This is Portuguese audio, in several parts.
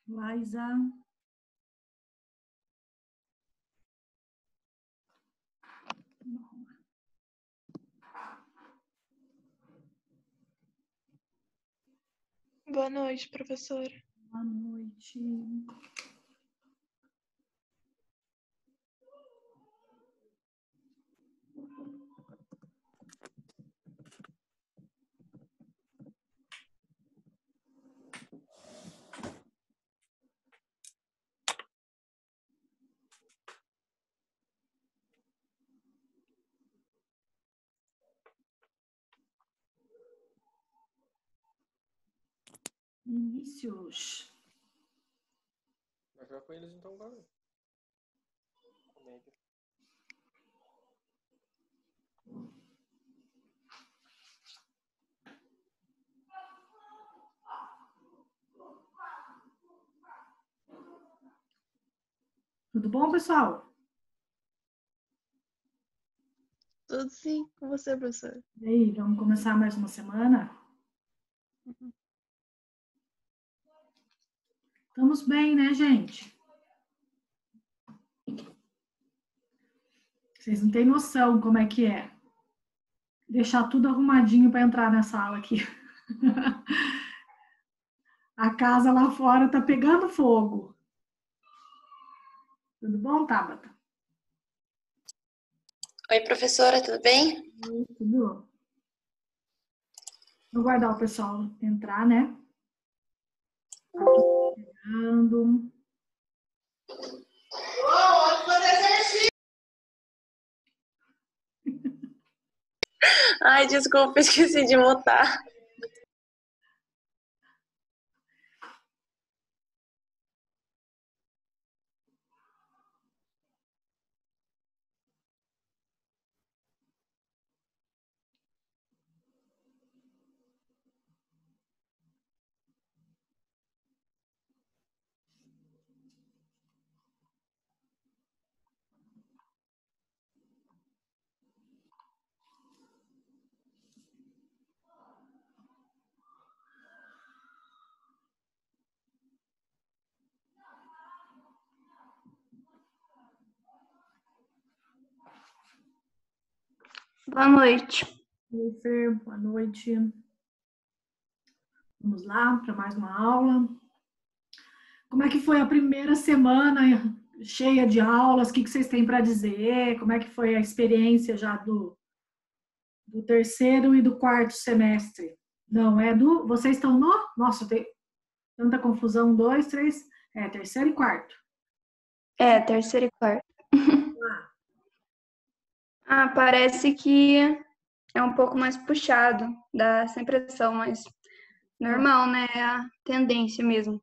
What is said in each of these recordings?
Laísa. Boa noite, professora. Boa noite. Inícios. Vai jogar com eles então, cara. Comédia. Tudo bom, pessoal? Tudo sim com você, professora. E aí, vamos começar mais uma semana? Estamos bem, né, gente? Vocês não têm noção como é que é. Deixar tudo arrumadinho para entrar nessa aula aqui. A casa lá fora tá pegando fogo. Tudo bom, Tabata? Oi, professora, tudo bem? Tudo. Vou guardar o pessoal entrar, né? Tá tudo chegando. Ai, desculpa, esqueci de mutar. Boa noite. Oi, Fer, boa noite. Vamos lá para mais uma aula. Como é que foi a primeira semana cheia de aulas? O que vocês têm para dizer? Como é que foi a experiência já do terceiro e do quarto semestre? Não, é do... Vocês estão no... Nossa, tem tanta confusão. 2, 3... É, terceiro e quarto. É, terceiro e quarto. Parece que é um pouco mais puxado, dá essa impressão, mas normal, né? É a tendência mesmo.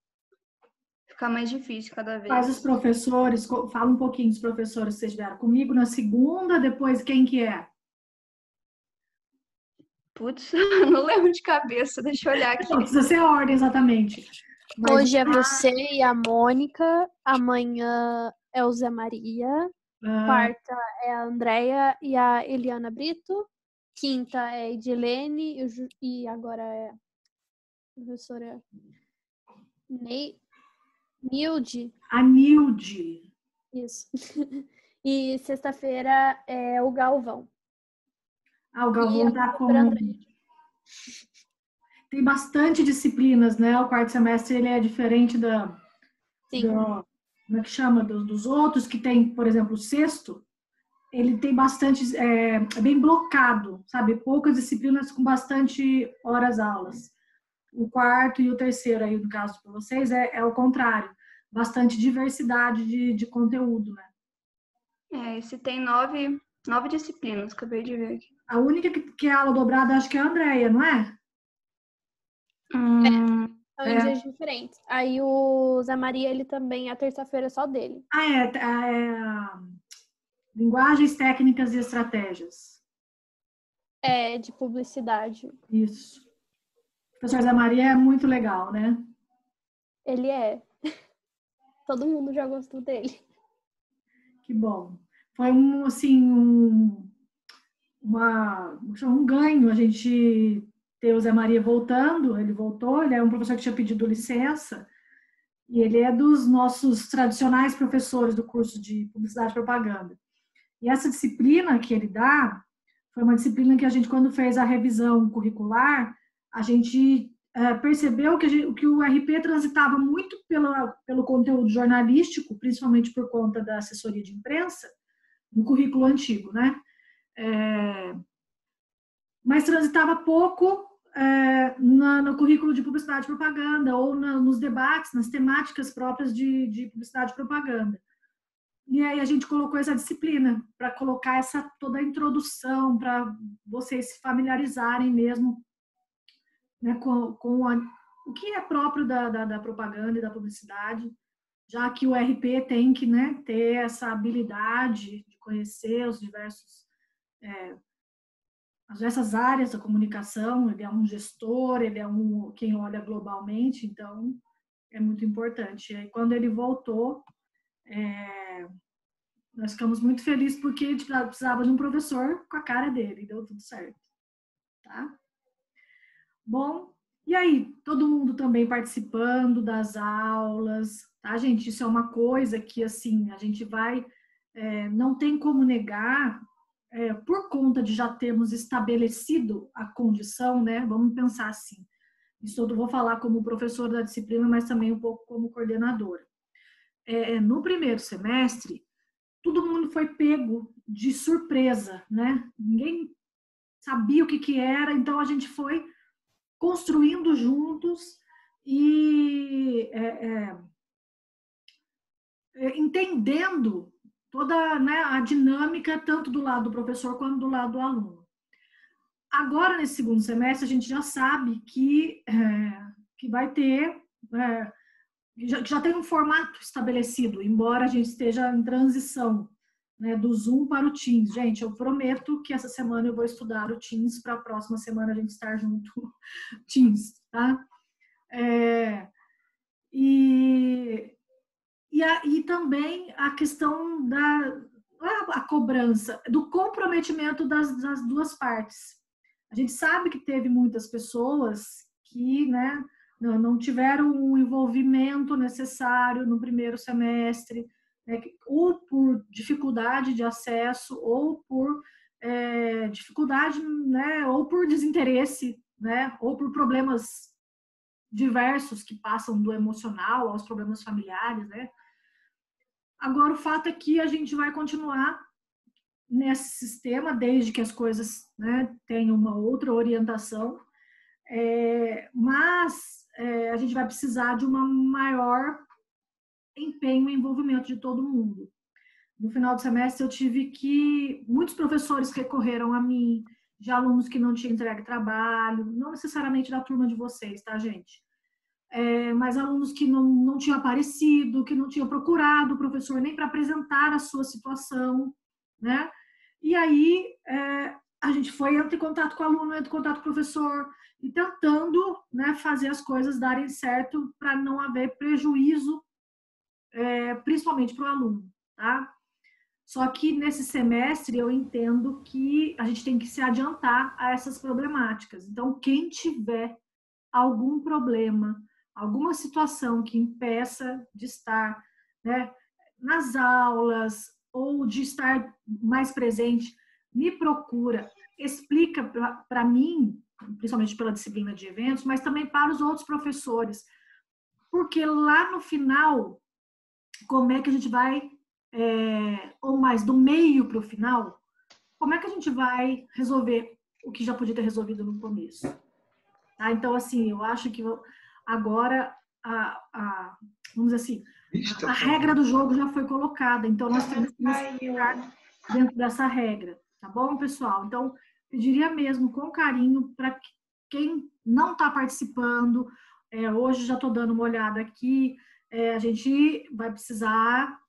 Ficar mais difícil cada Faz os vez. professores, fala um pouquinho dos professores que vocês tiveram comigo na segunda, depois quem que é? Putz, não lembro de cabeça, deixa eu olhar aqui. Não precisa ser a ordem exatamente. Mas, hoje é você e a Mônica, amanhã é o Zé Maria, quarta é a Andréia e a Eliana Brito, quinta é a Edilene e agora é a professora Nilde. a Nilde. Isso. E sexta-feira é o Galvão. O Galvão tá com... Andréia. Tem bastante disciplinas, né? O quarto semestre ele é diferente Sim. como é que chama? Dos outros, que tem, por exemplo, o sexto, ele tem bastante, é bem blocado, sabe? Poucas disciplinas com bastante horas aulas. O quarto e o terceiro, aí no caso para vocês, é o contrário. Bastante diversidade de conteúdo, né? Esse tem nove disciplinas, acabei de ver aqui. A única que é aula dobrada, acho que é a Andréia, não é? São em dias diferentes. Aí o Zé Maria, ele também, a terça-feira é só dele. Linguagens, técnicas e estratégias. É, de publicidade. Isso. O professor Zé Maria é muito legal, né? Ele é. Todo mundo já gostou dele. Que bom. Foi um ganho a gente ter o Zé Maria voltando. Ele voltou, ele é um professor que tinha pedido licença. e ele é dos nossos tradicionais professores do curso de Publicidade e Propaganda. E essa disciplina que ele dá foi uma disciplina que a gente, quando fez a revisão curricular, a gente percebeu que o RP transitava muito pelo conteúdo jornalístico, principalmente por conta da assessoria de imprensa, no currículo antigo, né? Mas transitava pouco no currículo de Publicidade e Propaganda ou nos debates, nas temáticas próprias de Publicidade e Propaganda. E aí a gente colocou essa disciplina para colocar toda a introdução, para vocês se familiarizarem mesmo, né, com o que é próprio da propaganda e da publicidade, já que o RP tem que, né, ter essa habilidade de conhecer os as diversas áreas da comunicação. Ele é um gestor, ele é quem olha globalmente, então é muito importante. E aí, quando ele voltou, nós ficamos muito felizes porque a gente precisava de um professor com a cara dele, e deu tudo certo, tá? Bom, e aí, todo mundo também participando das aulas, tá, gente? Isso é uma coisa que, assim, a gente vai, não tem como negar, por conta de já termos estabelecido a condição, né? Vamos pensar assim, isso eu vou falar como professor da disciplina, mas também um pouco como coordenadora. No primeiro semestre, todo mundo foi pego de surpresa, né? Ninguém sabia o que era, então a gente foi construindo juntos e entendendo toda, né, a dinâmica, tanto do lado do professor quanto do lado do aluno. Agora, nesse segundo semestre, a gente já sabe que vai ter, já tem um formato estabelecido, embora a gente esteja em transição, né, do Zoom para o Teams. Gente, eu prometo que essa semana eu vou estudar o Teams para a próxima semana a gente estar junto Teams, tá? E também a questão a cobrança, do comprometimento das duas partes. A gente sabe que teve muitas pessoas que, né, não tiveram o envolvimento necessário no primeiro semestre, né, ou por dificuldade de acesso, ou por dificuldade, né, ou por desinteresse, né, ou por problemas diversos que passam do emocional aos problemas familiares, né? Agora, o fato é que a gente vai continuar nesse sistema, desde que as coisas, né, tenham uma outra orientação, mas a gente vai precisar de um maior empenho e envolvimento de todo mundo. No final do semestre, eu tive muitos professores recorreram a mim, de alunos que não tinham entregue trabalho, não necessariamente da turma de vocês, tá, gente? Mas alunos que não tinham aparecido, que não tinham procurado o professor nem para apresentar a sua situação, né? E aí a gente foi entre contato com o aluno, entre contato com o professor, e tentando, né, fazer as coisas darem certo para não haver prejuízo, principalmente para o aluno, tá? Só que nesse semestre eu entendo que a gente tem que se adiantar a essas problemáticas. Então, quem tiver algum problema, alguma situação que impeça de estar, né, nas aulas ou de estar mais presente, me procura, explica para mim, principalmente pela disciplina de eventos, mas também para os outros professores, porque lá no final, como é que a gente vai, ou mais, do meio para o final, como é que a gente vai resolver o que já podia ter resolvido no começo? Tá? Então, assim, eu acho que agora, vamos dizer assim, a regra do jogo já foi colocada, então nós temos que ficar dentro dessa regra, tá bom, pessoal? Então, pediria mesmo com carinho para quem não está participando, hoje já estou dando uma olhada aqui, a gente vai precisar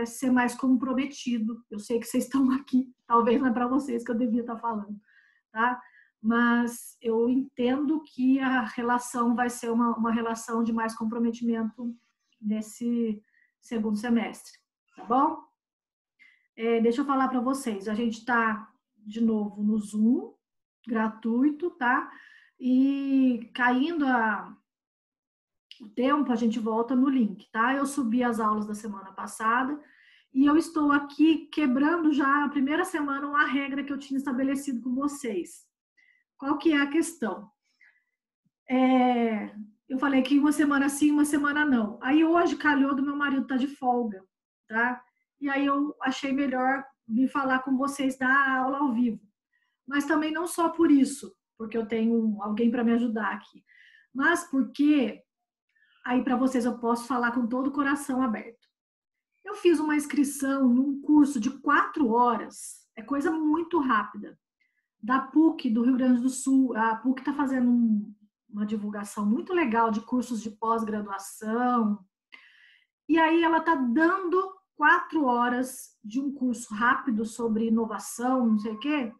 ser mais comprometido. Eu sei que vocês estão aqui, talvez não é para vocês que eu devia estar falando, tá? Mas eu entendo que a relação vai ser uma relação de mais comprometimento nesse segundo semestre, tá bom? Deixa eu falar para vocês, a gente está de novo no Zoom, gratuito, tá? E caindo o tempo, a gente volta no link, tá? Eu subi as aulas da semana passada e eu estou aqui quebrando já a primeira semana uma regra que eu tinha estabelecido com vocês. Qual que é a questão? Eu falei que uma semana sim, uma semana não. Aí hoje calhou do meu marido estar de folga, tá? E aí eu achei melhor vir falar com vocês da aula ao vivo. Mas também não só por isso, porque eu tenho alguém para me ajudar aqui, mas porque aí para vocês eu posso falar com todo o coração aberto. Eu fiz uma inscrição num curso de 4 horas, é coisa muito rápida, da PUC do Rio Grande do Sul. A PUC está fazendo uma divulgação muito legal de cursos de pós-graduação. E aí ela está dando 4 horas de um curso rápido sobre inovação, não sei o quê,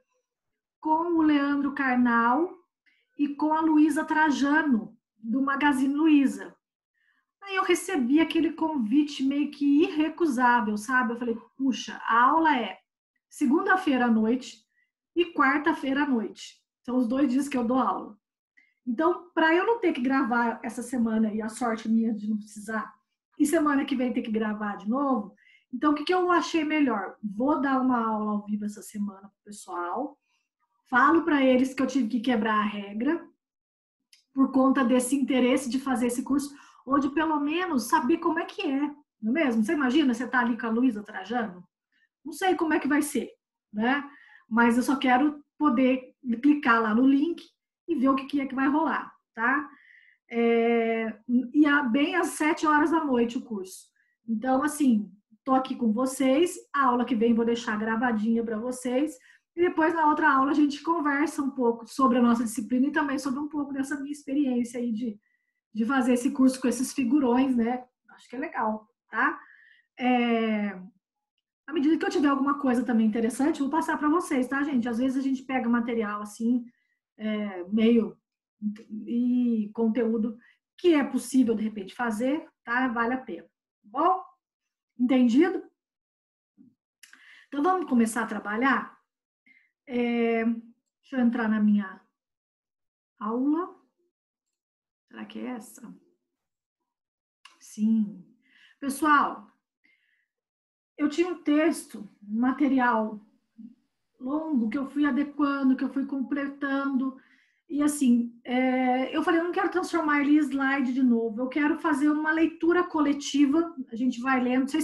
com o Leandro Carnal e com a Luísa Trajano, do Magazine Luiza. Aí eu recebi aquele convite meio que irrecusável, sabe? Eu falei, puxa, a aula é segunda-feira à noite e quarta-feira à noite. São os 2 dias que eu dou aula. Então, para eu não ter que gravar essa semana, e a sorte minha de não precisar, e semana que vem ter que gravar de novo, então o que eu achei melhor? Vou dar uma aula ao vivo essa semana para o pessoal, falo para eles que eu tive que quebrar a regra por conta desse interesse de fazer esse curso, ou de pelo menos saber como é que é, não é mesmo? Você imagina, você tá ali com a Luísa Trajano? Não sei como é que vai ser, né? Mas eu só quero poder clicar lá no link e ver o que é que vai rolar, tá? E bem às 7 horas da noite o curso. Então, assim, tô aqui com vocês, a aula que vem vou deixar gravadinha para vocês, e depois na outra aula a gente conversa um pouco sobre a nossa disciplina e também sobre um pouco dessa minha experiência aí de fazer esse curso com esses figurões, né? Acho que é legal, tá? À medida que eu tiver alguma coisa também interessante, eu vou passar para vocês, tá, gente? Às vezes a gente pega material assim, meio e conteúdo que é possível de repente fazer, tá? Vale a pena. Bom? Entendido? Então vamos começar a trabalhar? Deixa eu entrar na minha aula. Será que é essa? Sim. Pessoal, eu tinha um texto, um material longo que eu fui adequando, que eu fui completando. E assim, eu falei, eu não quero transformar ele em slide de novo, eu quero fazer uma leitura coletiva, a gente vai lendo. Vocês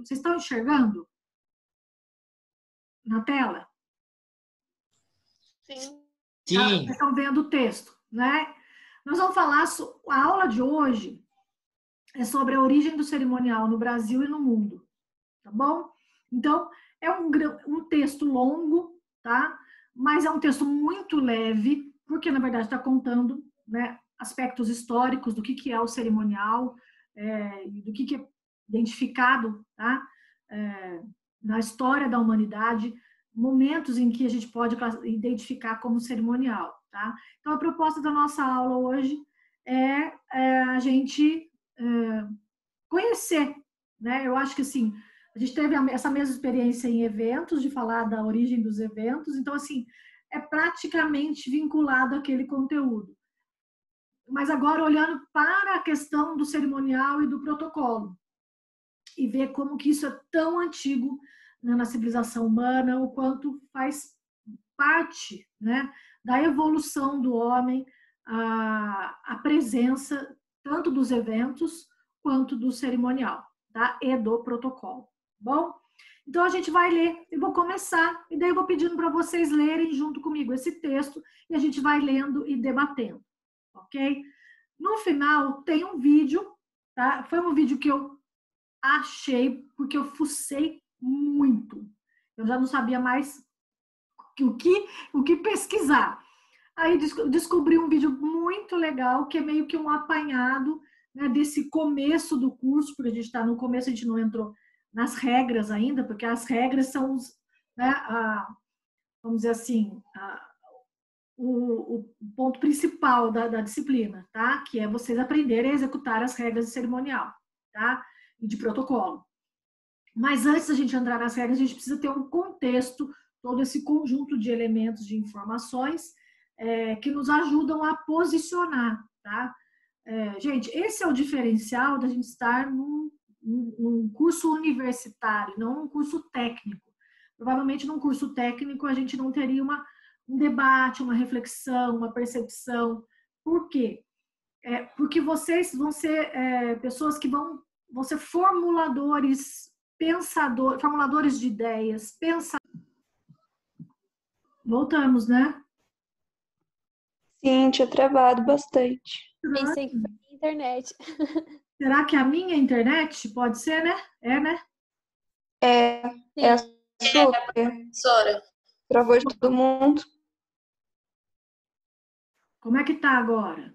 estão enxergando na tela? Sim. Vocês estão vendo o texto, né? Nós vamos falar, a aula de hoje é sobre a origem do cerimonial no Brasil e no mundo, tá bom? Então, é um texto longo, tá? Mas é um texto muito leve, porque, na verdade, está contando, né, aspectos históricos do que é o cerimonial, do que é identificado, tá? Na história da humanidade, momentos em que a gente pode identificar como cerimonial, tá? Então, a proposta da nossa aula hoje é a gente conhecer, né? Eu acho que, assim, a gente teve essa mesma experiência em eventos, de falar da origem dos eventos, então, assim, é praticamente vinculado àquele conteúdo. Mas agora, olhando para a questão do cerimonial e do protocolo, e ver como que isso é tão antigo, né, na civilização humana, o quanto faz parte, né, da evolução do homem, a presença tanto dos eventos quanto do cerimonial, tá? E do protocolo. Bom? Então a gente vai ler, eu vou começar, e daí eu vou pedindo para vocês lerem junto comigo esse texto, e a gente vai lendo e debatendo, ok? No final tem um vídeo, tá? Foi um vídeo que eu achei, porque eu fucei muito. Eu já não sabia mais o que pesquisar. Aí descobri um vídeo muito legal, que é meio que um apanhado, né, desse começo do curso, porque a gente está no começo, a gente não entrou nas regras ainda, porque as regras são, né, vamos dizer assim, o ponto principal da disciplina, tá? Que é vocês aprenderem a executar as regras de cerimonial, tá? E de protocolo. Mas antes da gente entrar nas regras, a gente precisa ter um contexto, todo esse conjunto de elementos, de informações, que nos ajudam a posicionar, tá? Gente, esse é o diferencial da gente estar num curso universitário, não num curso técnico. Provavelmente num curso técnico a gente não teria um debate, uma reflexão, uma percepção. Por quê? Porque vocês vão ser pessoas que vão ser formuladores, pensadores, formuladores de ideias, Voltamos, né? Sim, tinha travado bastante. Pensei que foi na internet. Será que a minha internet pode ser, né? Né? É a sua. Professora, Travou de todo mundo. Como é que tá agora?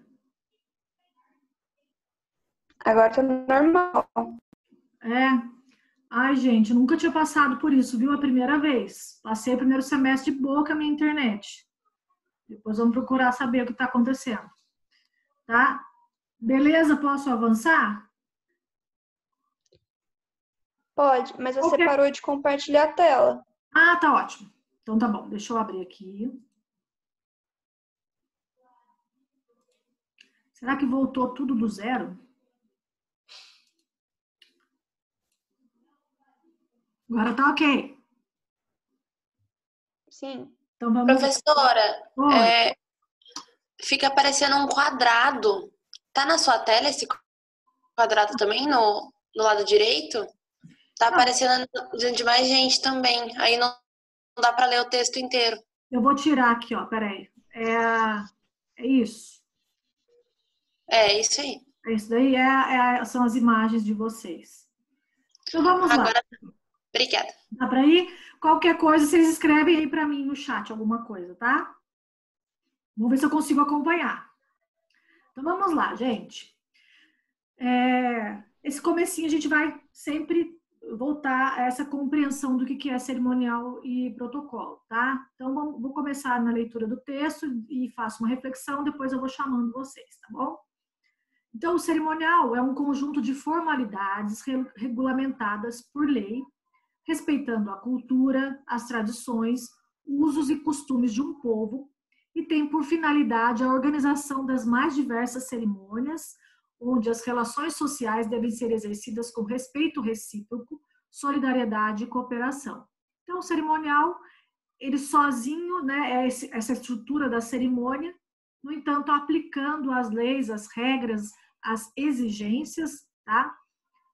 Agora tá normal. Ai, gente, eu nunca tinha passado por isso, viu? A primeira vez. Passei o primeiro semestre de boa com a minha internet. Depois vamos procurar saber o que está acontecendo. Tá? Beleza? Posso avançar? Pode, mas você parou de compartilhar a tela. Ah, tá ótimo. Então tá bom, deixa eu abrir aqui. Será que voltou tudo do zero? Agora tá ok. Sim. Então vamos. professora, fica aparecendo um quadrado. Tá na sua tela esse quadrado também, no lado direito? Tá aparecendo de mais gente também. Aí não dá para ler o texto inteiro. Eu vou tirar aqui, ó. Peraí. É isso. É isso aí. Isso daí são as imagens de vocês. Então vamos lá. Agora, obrigada. Dá para ir? Qualquer coisa, vocês escrevem aí para mim no chat alguma coisa, tá? Vamos ver se eu consigo acompanhar. Então vamos lá, gente. Esse comecinho a gente vai sempre voltar a essa compreensão do que é cerimonial e protocolo, tá? Então vou começar na leitura do texto e faço uma reflexão, depois eu vou chamando vocês, tá bom? Então, o cerimonial é um conjunto de formalidades regulamentadas por lei, respeitando a cultura, as tradições, usos e costumes de um povo, e tem por finalidade a organização das mais diversas cerimônias, onde as relações sociais devem ser exercidas com respeito recíproco, solidariedade e cooperação. Então, o cerimonial, ele sozinho, né, é essa estrutura da cerimônia, no entanto, aplicando as leis, as regras, as exigências, tá?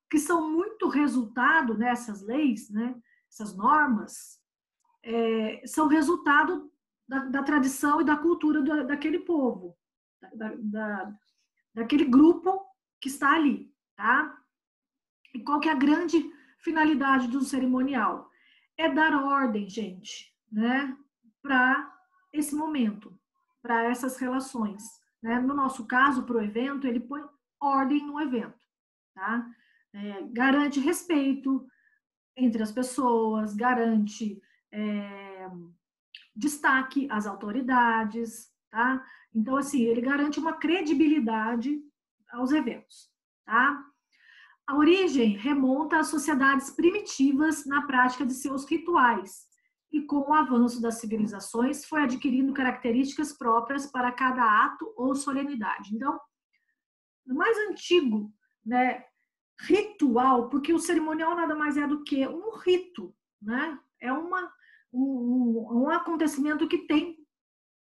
Que são muito resultado, né, essas leis, né, essas normas, são resultado da tradição e da cultura daquele povo, daquele grupo que está ali, tá? E qual que é a grande finalidade do cerimonial? É dar ordem, gente, né, para esse momento, para essas relações, né? No nosso caso, para o evento, ele põe ordem no evento, tá? Garante respeito entre as pessoas, garante destaque às autoridades, tá? Então, assim, ele garante uma credibilidade aos eventos, tá? A origem remonta às sociedades primitivas na prática de seus rituais, e com o avanço das civilizações foi adquirindo características próprias para cada ato ou solenidade. Então, o mais antigo, né, ritual, porque o cerimonial nada mais é do que um rito, né? É um acontecimento que tem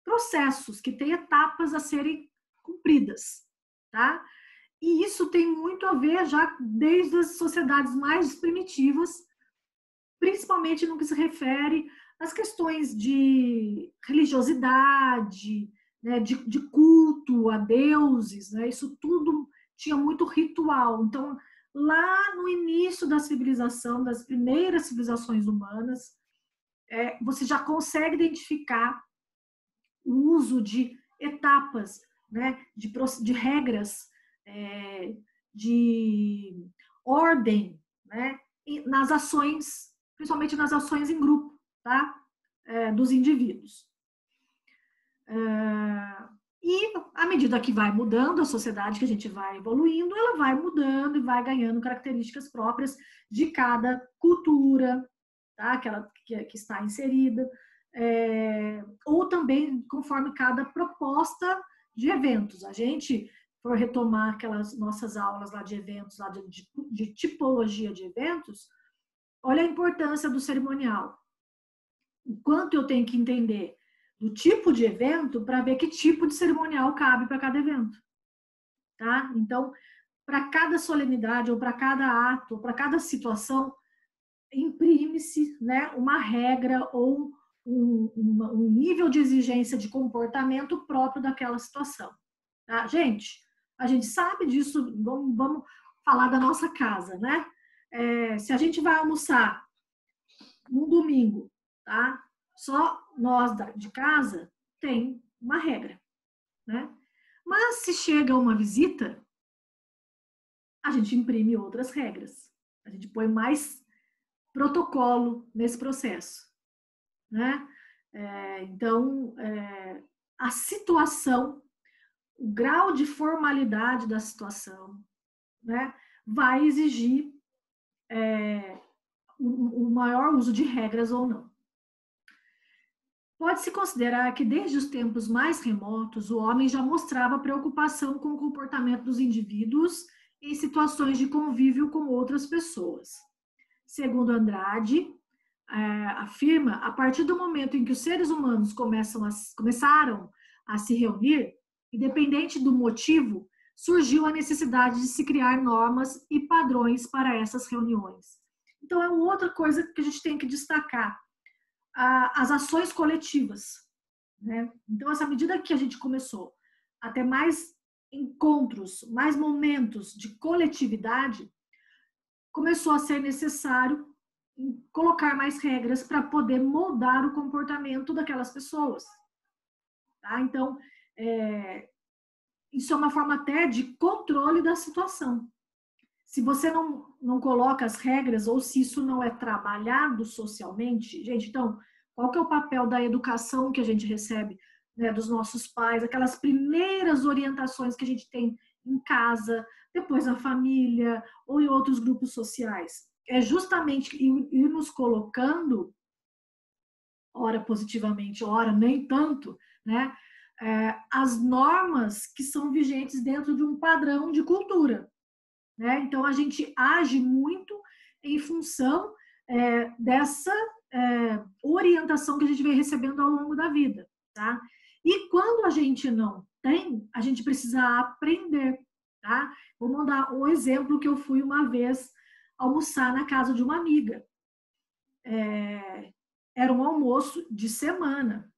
processos, que tem etapas a serem cumpridas, tá? E isso tem muito a ver já desde as sociedades mais primitivas, principalmente no que se refere às questões de religiosidade, né, de culto a deuses, né? Isso tudo tinha muito ritual. Então, lá no início da civilização, das primeiras civilizações humanas, você já consegue identificar o uso de etapas, né, de regras, de ordem, né, nas ações, principalmente nas ações em grupo, tá, dos indivíduos. E à medida que vai mudando a sociedade, que a gente vai evoluindo, ela vai mudando e vai ganhando características próprias de cada cultura, tá? Aquela que está inserida, ou também conforme cada proposta de eventos. A gente for retomar aquelas nossas aulas lá de eventos, lá de tipologia de eventos, olha a importância do cerimonial. O quanto eu tenho que entender do tipo de evento para ver que tipo de cerimonial cabe para cada evento. Tá? Então, para cada solenidade, ou para cada ato, ou para cada situação, imprime-se, né, uma regra ou um nível de exigência de comportamento próprio daquela situação. Tá? Gente, a gente sabe disso, vamos falar da nossa casa, né? Se a gente vai almoçar num domingo, tá? Só nós de casa, tem uma regra, né? Mas se chega uma visita, a gente imprime outras regras. A gente põe mais protocolo nesse processo, né? Então, a situação, o grau de formalidade da situação, né, vai exigir o maior uso de regras ou não. Pode-se considerar que desde os tempos mais remotos, o homem já mostrava preocupação com o comportamento dos indivíduos em situações de convívio com outras pessoas. Segundo Andrade, afirma, a partir do momento em que os seres humanos começaram a se reunir, independente do motivo, surgiu a necessidade de se criar normas e padrões para essas reuniões. Então, é outra coisa que a gente tem que destacar, as ações coletivas, né? Então, essa medida que a gente começou a ter mais encontros, mais momentos de coletividade, começou a ser necessário colocar mais regras para poder moldar o comportamento daquelas pessoas. Tá? Então, isso é uma forma até de controle da situação. Se você não coloca as regras, ou se isso não é trabalhado socialmente, gente, então, qual que é o papel da educação que a gente recebe, né, dos nossos pais, aquelas primeiras orientações que a gente tem em casa, depois na família, ou em outros grupos sociais? É justamente ir nos colocando, ora positivamente, ora nem tanto, né, as normas que são vigentes dentro de um padrão de cultura. Né? Então, a gente age muito em função dessa orientação que a gente vem recebendo ao longo da vida. Tá? E quando a gente não tem, a gente precisa aprender. Tá? Vou dar um exemplo que eu fui uma vez almoçar na casa de uma amiga. Era um almoço de semana.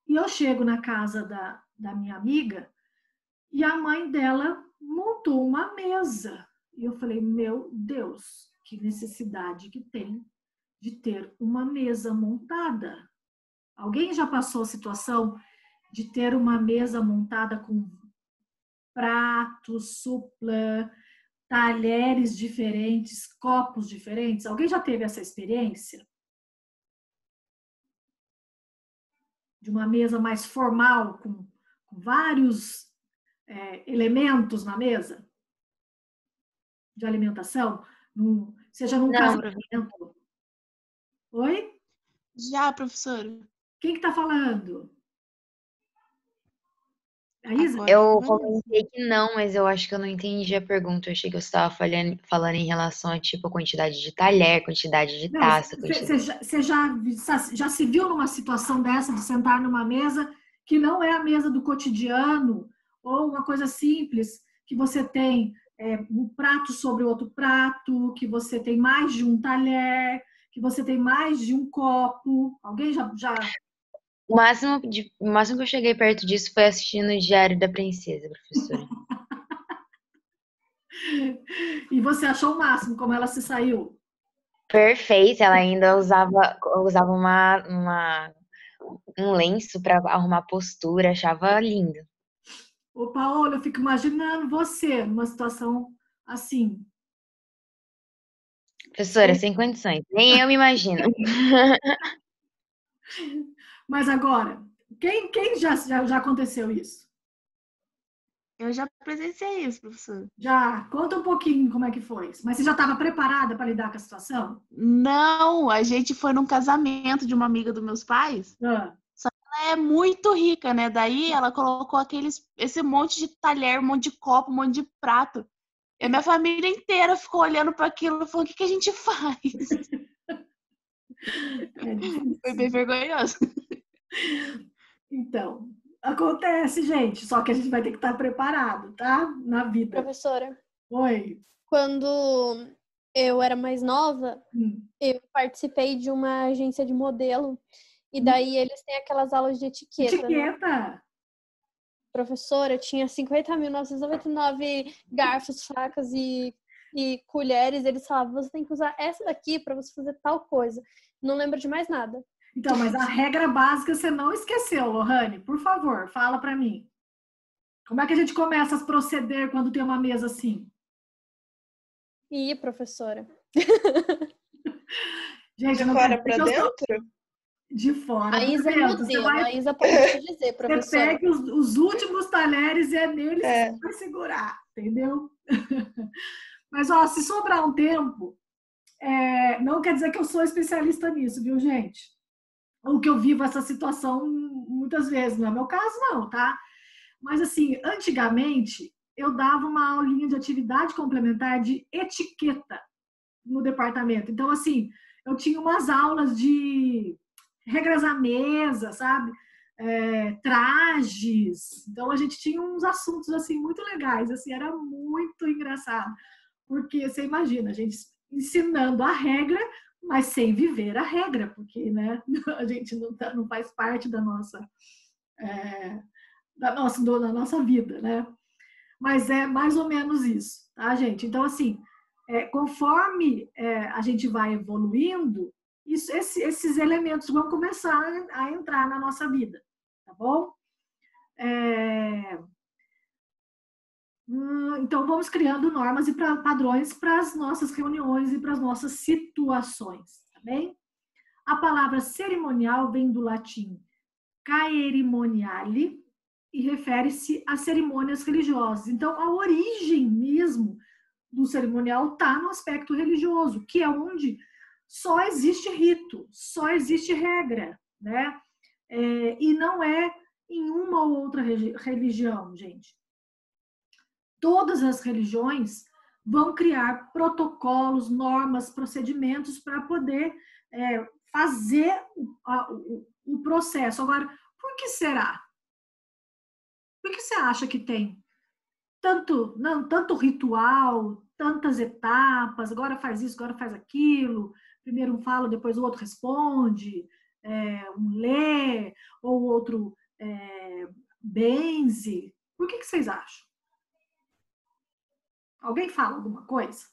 E eu chego na casa da minha amiga e a mãe dela montou uma mesa. E eu falei, meu Deus, que necessidade que tem de ter uma mesa montada. Alguém já passou a situação de ter uma mesa montada com pratos, suplã, talheres diferentes, copos diferentes? Alguém já teve essa experiência? De uma mesa mais formal, com vários elementos na mesa de alimentação, seja num casamento. Oi? Já, professora. Quem que tá falando? A Isa? Eu comentei que não, mas eu acho que eu não entendi a pergunta. Eu achei que você estava falando em relação a, tipo, a quantidade de talher, quantidade de taça. Você já se viu numa situação dessa, de sentar numa mesa que não é a mesa do cotidiano, ou uma coisa simples, que você tem um prato sobre outro prato, que você tem mais de um talher, que você tem mais de um copo? Alguém já... O máximo que eu cheguei perto disso foi assistindo o Diário da Princesa, professora. E você achou o máximo, como ela se saiu? Perfeita, ela ainda usava um lenço para arrumar postura, achava lindo. Ô, Paola, eu fico imaginando você numa situação assim. Professora, sem condições. Nem eu me imagino. Mas agora, quem já aconteceu isso? Eu já presenciei isso, professor. Já? Conta um pouquinho como é que foi. Mas você já estava preparada para lidar com a situação? Não, a gente foi num casamento de uma amiga dos meus pais. Ah. Só que ela é muito rica, né? Daí ela colocou esse monte de talher, um monte de copo, um monte de prato. E a minha família inteira ficou olhando para aquilo e falou: o que a gente faz? Foi bem vergonhoso. Então, acontece, gente, só que a gente vai ter que estar preparado, tá? Na vida. Professora, Oi. quando eu era mais nova, eu participei de uma agência de modelo e daí eles têm aquelas aulas de etiqueta, né? Etiqueta. Professora, tinha 50.999 garfos, facas e colheres. Eles falavam, você tem que usar essa daqui para você fazer tal coisa. Não lembro de mais nada. Então, mas a regra básica você não esqueceu, Lohane. Por favor, fala para mim. Como é que a gente começa a proceder quando tem uma mesa assim? Professora. Gente, de fora para dentro? De fora. A Isa é modelo, a Isa pode te dizer, professora. Você pega os últimos talheres e é neles que você vai segurar, entendeu? Mas, ó, se sobrar um tempo, não quer dizer que eu sou especialista nisso, viu, gente? Ou que eu vivo essa situação muitas vezes. Não é meu caso, não, tá? Mas, assim, antigamente, eu dava uma aulinha de atividade complementar de etiqueta no departamento. Então, assim, eu tinha umas aulas de regras à mesa, sabe? Trajes. Então, a gente tinha uns assuntos, assim, muito legais. Assim, era muito engraçado. Porque, você imagina, a gente ensinando a regra, mas sem viver a regra, porque, né, a gente não faz parte da nossa vida, né? Mas é mais ou menos isso, tá, gente? Então, assim, conforme a gente vai evoluindo, esses elementos vão começar a entrar na nossa vida, tá bom? Então, vamos criando normas e padrões para as nossas reuniões e para as nossas situações, tá bem? A palavra cerimonial vem do latim caerimoniale e refere-se a cerimônias religiosas. Então, a origem mesmo do cerimonial está no aspecto religioso, que é onde só existe rito, só existe regra, né? E não é em uma ou outra religião, gente. Todas as religiões vão criar protocolos, normas, procedimentos para poder fazer o processo. Agora, por que será? Por que você acha que tem tanto ritual, tantas etapas, agora faz isso, agora faz aquilo, primeiro um fala, depois o outro responde, um lê, ou o outro benze? Por que vocês acham? Alguém fala alguma coisa?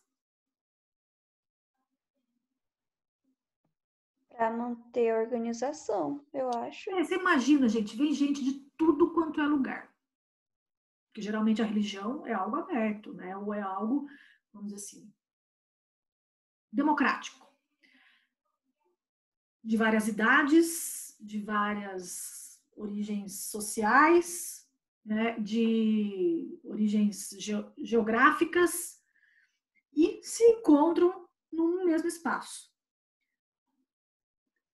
Para manter a organização, eu acho. Você imagina, gente, vem gente de tudo quanto é lugar. Porque geralmente a religião é algo aberto, né? Ou é algo, vamos dizer assim, democrático. De várias idades, de várias origens sociais, né? De origens geográficas, e se encontram num mesmo espaço.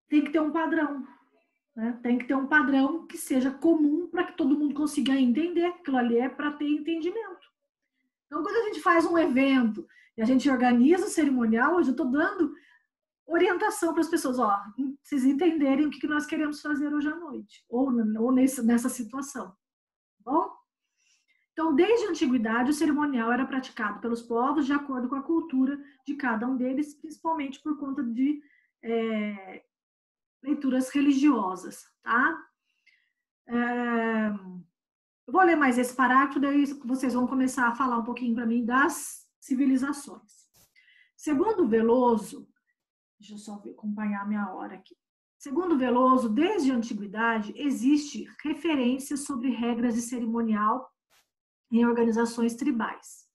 Tem que ter um padrão, né? Tem que ter um padrão que seja comum para que todo mundo consiga entender. Aquilo ali é para ter entendimento. Então, quando a gente faz um evento e a gente organiza o cerimonial, hoje eu estou dando orientação para as pessoas, ó, vocês entenderem o que nós queremos fazer hoje à noite, ou nessa situação. Tá bom? Então, desde a antiguidade, o cerimonial era praticado pelos povos de acordo com a cultura de cada um deles, principalmente por conta de leituras religiosas, tá? Eu vou ler mais esse parágrafo, daí vocês vão começar a falar um pouquinho para mim das civilizações. Segundo Veloso, deixa eu só acompanhar a minha hora aqui. Segundo Veloso, desde a antiguidade, existe referência sobre regras de cerimonial em organizações tribais.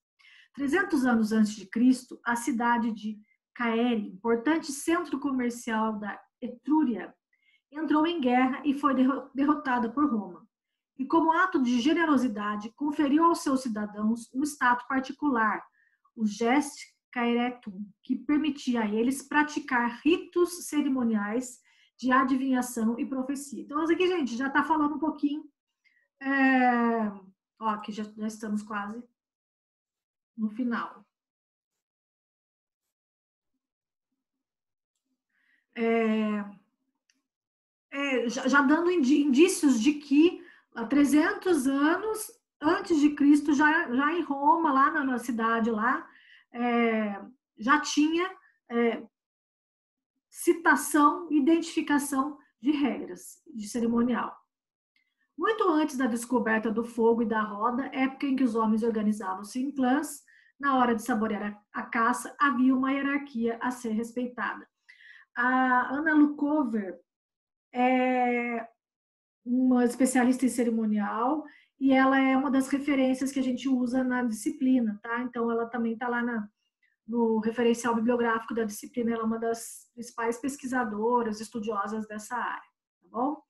300 anos antes de Cristo, a cidade de Caere, importante centro comercial da Etrúria, entrou em guerra e foi derrotada por Roma. E como ato de generosidade, conferiu aos seus cidadãos um status particular, o gest caeretum, que permitia a eles praticar ritos cerimoniais de adivinhação e profecia. Então, aqui, gente, já está falando um pouquinho. Aqui já estamos quase no final. Já dando indícios de que há 300 anos antes de Cristo, já em Roma, lá na cidade lá, já tinha citação, identificação de regras de cerimonial. Muito antes da descoberta do fogo e da roda, época em que os homens organizavam-se em clãs, na hora de saborear a caça, havia uma hierarquia a ser respeitada. A Anna Lukover é uma especialista em cerimonial e ela é uma das referências que a gente usa na disciplina, tá? Então, ela também está lá no referencial bibliográfico da disciplina, ela é uma das principais pesquisadoras, estudiosas dessa área, tá bom?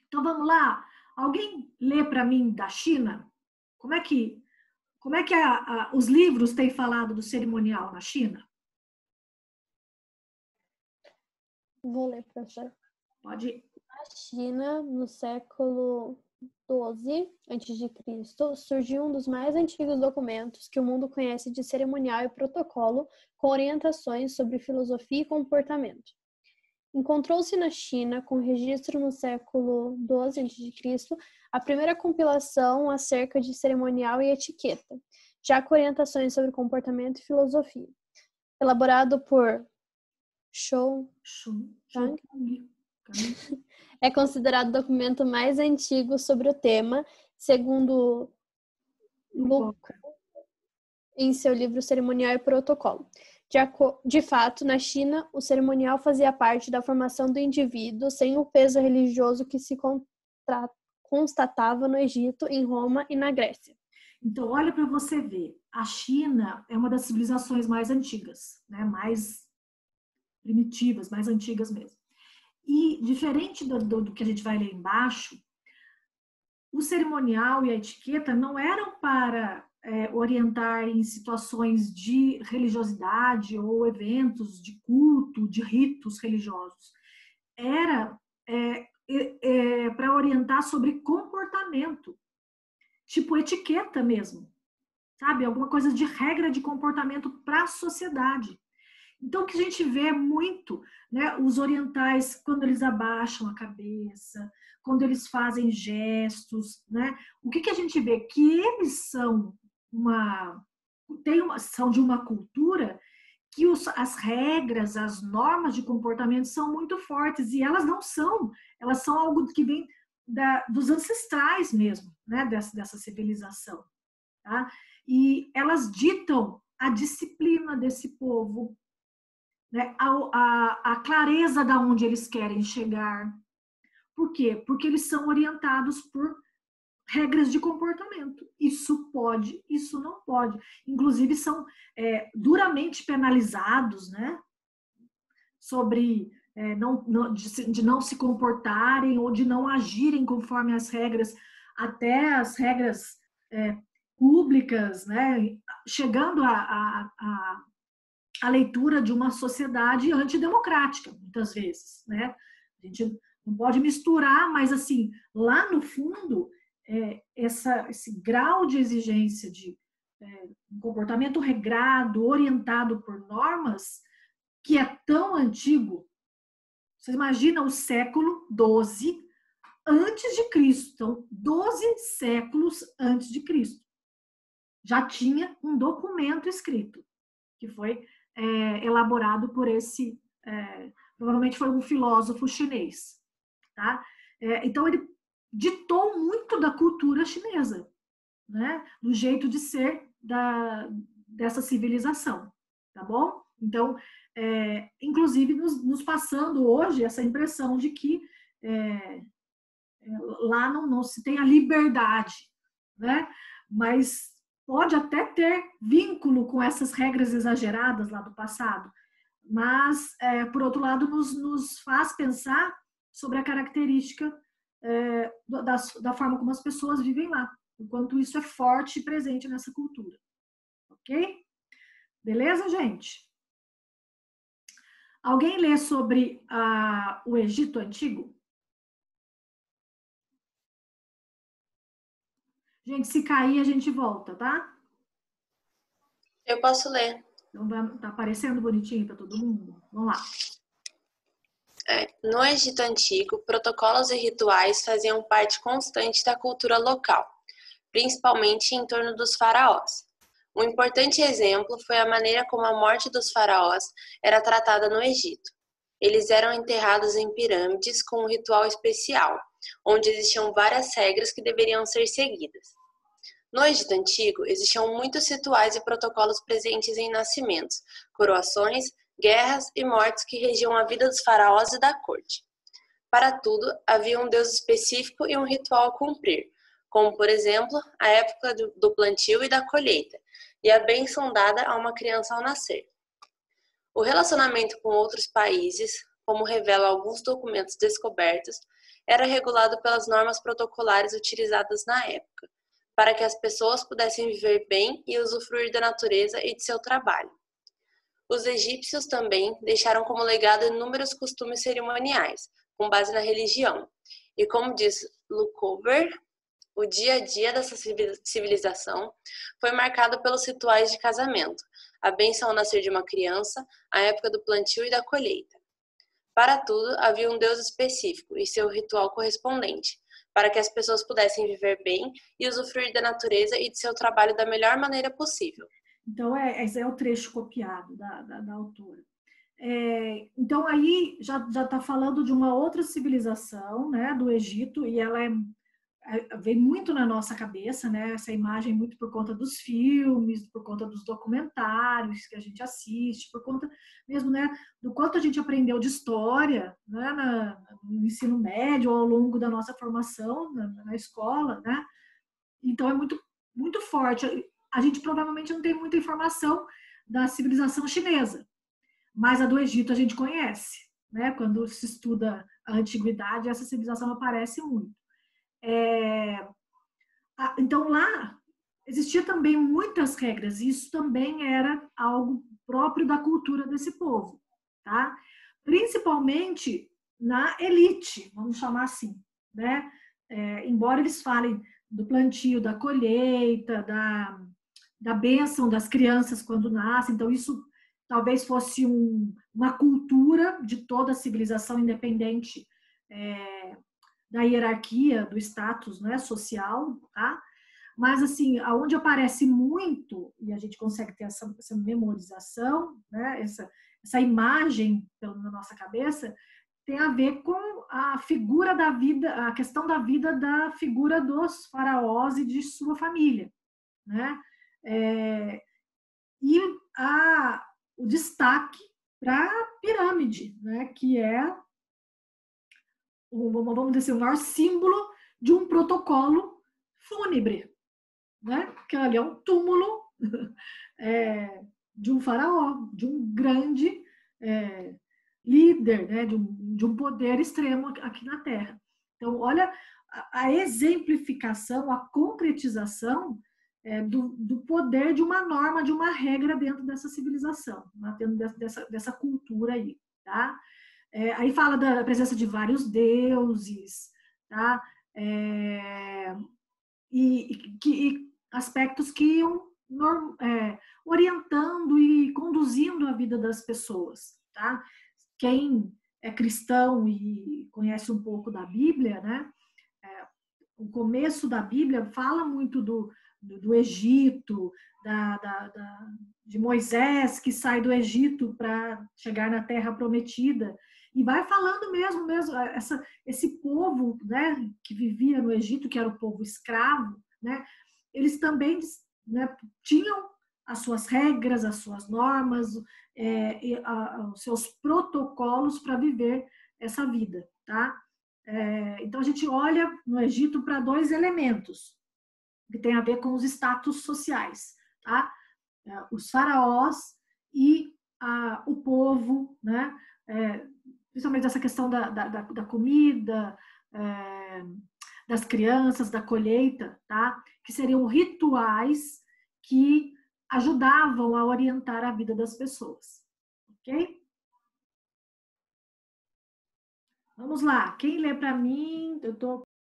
Então, vamos lá. Alguém lê para mim da China? Como é que os livros têm falado do cerimonial na China? Vou ler, professor. Pode ir. Na China, no século XII a.C., surgiu um dos mais antigos documentos que o mundo conhece de cerimonial e protocolo, com orientações sobre filosofia e comportamento. Encontrou-se na China, com registro no século XII a.C., a primeira compilação acerca de cerimonial e etiqueta, já com orientações sobre comportamento e filosofia. Elaborado por Shou Tang, é considerado o documento mais antigo sobre o tema, segundo Luke em seu livro Cerimonial e Protocolo. De fato, na China, o cerimonial fazia parte da formação do indivíduo sem o peso religioso que se constatava no Egito, em Roma e na Grécia. Então, olha para você ver. A China é uma das civilizações mais antigas, né? Mais primitivas, mais antigas mesmo. E, diferente do que a gente vai ler embaixo, o cerimonial e a etiqueta não eram para orientar em situações de religiosidade ou eventos de culto, de ritos religiosos. Era para orientar sobre comportamento, tipo etiqueta mesmo, sabe? Alguma coisa de regra de comportamento para a sociedade. Então, o que a gente vê muito, né, os orientais, quando eles abaixam a cabeça, quando eles fazem gestos, né, o que a gente vê? Que eles são são de uma cultura que as regras, as normas de comportamento são muito fortes, e elas não são, elas são algo que vem dos ancestrais mesmo, né, dessa civilização. Tá? E elas ditam a disciplina desse povo, né, a clareza da onde eles querem chegar. Por quê? Porque eles são orientados por regras de comportamento. Isso pode, isso não pode. Inclusive, são duramente penalizados, né? Sobre de não se comportarem ou de não agirem conforme as regras, até as regras públicas, né? Chegando a leitura de uma sociedade antidemocrática, muitas vezes, né? A gente não pode misturar, mas, assim, lá no fundo, esse grau de exigência de um comportamento regrado, orientado por normas, que é tão antigo. Você imagina o século XII antes de Cristo. Então, 12 séculos antes de Cristo. Já tinha um documento escrito, que foi elaborado por provavelmente foi um filósofo chinês. Tá? Então, ele ditou muito da cultura chinesa, né? Do jeito de ser dessa civilização, tá bom? Então, inclusive, nos passando hoje essa impressão de que lá não se tem a liberdade, né? Mas pode até ter vínculo com essas regras exageradas lá do passado, mas, por outro lado, nos faz pensar sobre a característica da forma como as pessoas vivem lá, o quanto isso é forte e presente nessa cultura. Ok? Beleza, gente? Alguém lê sobre o Egito Antigo? Gente, se cair, a gente volta, tá? Eu posso ler. Então, tá aparecendo bonitinho para todo mundo? Vamos lá. No Egito Antigo, protocolos e rituais faziam parte constante da cultura local, principalmente em torno dos faraós. Um importante exemplo foi a maneira como a morte dos faraós era tratada no Egito. Eles eram enterrados em pirâmides com um ritual especial, onde existiam várias regras que deveriam ser seguidas. No Egito Antigo, existiam muitos rituais e protocolos presentes em nascimentos, coroações, guerras e mortes que regiam a vida dos faraós e da corte. Para tudo, havia um deus específico e um ritual a cumprir, como, por exemplo, a época do plantio e da colheita, e a bênção dada a uma criança ao nascer. O relacionamento com outros países, como revelam alguns documentos descobertos, era regulado pelas normas protocolares utilizadas na época, para que as pessoas pudessem viver bem e usufruir da natureza e de seu trabalho. Os egípcios também deixaram como legado inúmeros costumes cerimoniais, com base na religião. E como diz Lucover, o dia a dia dessa civilização foi marcado pelos rituais de casamento, a bênção ao nascer de uma criança, a época do plantio e da colheita. Para tudo, havia um Deus específico e seu ritual correspondente, para que as pessoas pudessem viver bem e usufruir da natureza e de seu trabalho da melhor maneira possível. Então, esse é o trecho copiado da autora. Então, aí já está falando de uma outra civilização, né, do Egito, e ela vem muito na nossa cabeça, né, essa imagem muito por conta dos filmes, por conta dos documentários que a gente assiste, por conta mesmo, né, do quanto a gente aprendeu de história, né, no ensino médio, ao longo da nossa formação na escola, né. Então, é muito, muito forte. A gente provavelmente não tem muita informação da civilização chinesa, mas a do Egito a gente conhece, né? Quando se estuda a antiguidade, essa civilização aparece muito. Então, lá existia também muitas regras, e isso também era algo próprio da cultura desse povo, tá? Principalmente na elite, vamos chamar assim, né? Embora eles falem do plantio, da colheita, da bênção das crianças quando nascem, então isso talvez fosse uma cultura de toda a civilização, independente da hierarquia, do status, né, social, tá? Mas, assim, aonde aparece muito, e a gente consegue ter essa memorização, né, essa imagem na nossa cabeça, tem a ver com a figura da vida, a questão da vida da figura dos faraós e de sua família, né? E o destaque para a pirâmide, né, que é, vamos dizer, o maior símbolo de um protocolo fúnebre, né? Que ali é um túmulo de um faraó, de um grande líder, né? de um poder extremo aqui na Terra. Então, olha a exemplificação, a concretização do poder de uma norma, de uma regra dentro dessa civilização, né? Dentro dessa cultura aí, tá? Aí fala da presença de vários deuses, tá? E aspectos que iam orientando e conduzindo a vida das pessoas, tá? Quem é cristão e conhece um pouco da Bíblia, né? O começo da Bíblia fala muito do Egito, de Moisés que sai do Egito para chegar na Terra Prometida, e vai falando mesmo esse povo, né, que vivia no Egito, que era o povo escravo, né, eles também, né, tinham as suas regras, as suas normas, os seus protocolos para viver essa vida, tá? Então a gente olha no Egito para dois elementos que tem a ver com os status sociais, tá? Os faraós e o povo, né? Principalmente essa questão da comida, das crianças, da colheita, tá? Que seriam rituais que ajudavam a orientar a vida das pessoas, ok? Vamos lá. Quem lê para mim? Eu tô